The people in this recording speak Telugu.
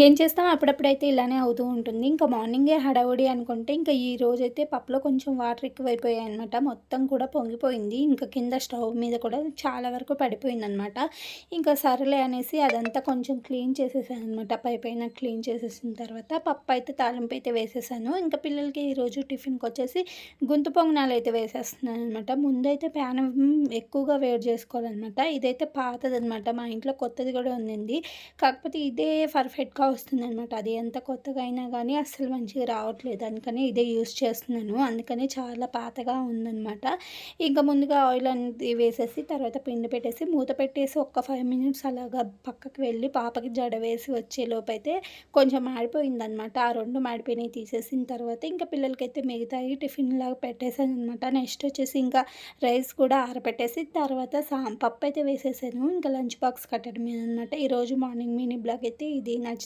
ఏం చేస్తాం అప్పుడప్పుడైతే ఇలానే అవుతూ ఉంటుంది. ఇంకా మార్నింగే హడావుడి అనుకుంటే, ఇంకా ఈ రోజైతే పప్పులో కొంచెం వాటర్ ఎక్కువైపోయాయనమాట. మొత్తం కూడా పొంగిపోయింది. ఇంకా కింద స్టవ్ మీద కూడా చాలా వరకు పడిపోయిందనమాట. ఇంకా సరేలే అనేసి అదంతా కొంచెం క్లీన్ చేసేసాననమాట. పైపైన క్లీన్ చేసేసిన తర్వాత పప్పయితే తాలింపయితే వేసేసాను. ఇంకా పిల్లలకి ఈరోజు టిఫిన్‌కొచ్చేసి గుంత పొంగనాలైతే వేసేస్తున్నాననమాట. ముందైతే ప్యాన్ ఎక్కువగా వేడి చేసుకోవాలనమాట. ఇదైతే పాతదనమాట. మా ఇంట్లో కొత్తది కూడా ఉండింది. కాకపోతే ఇదే పర్ఫెక్ట్‌గా వస్తుందనమాట. అది ఎంత కొత్తగా అయినా గానీ అస్సలు మంచిగా రావట్లేదు. అందుకని ఇదే యూజ్ చేస్తున్నాను. అందుకని చాలా పాతగా ఉందనమాట. ఇంకా ముందుగా ఆయిల్ అనేది వేసేసి తర్వాత పిండి పెట్టేసి మూత పెట్టేసి ఒక్క 5 మినిట్స్ అలాగా పక్కకి వెళ్ళి పాపకి జడ వేసి వచ్చేలోపైతే కొంచెం మాడిపోయిందనమాట. ఆ 2 మాడిపోయినయి తీసేసిన తర్వాత ఇంకా పిల్లలకైతే మిగతాయి టిఫిన్‌లాగా పెట్టేసాననమాట. నెక్స్ట్ వచ్చేసి ఇంకా రైస్ కూడా ఆరబెట్టేసి తర్వాత పప్పయితే వేసేసాను. ఇంకా లంచ్ బాక్స్ కట్టడమేననమాట. ఈరోజు మార్నింగ్ మినీ బ్లాగ్ అయితే ఇది. నచ్చితే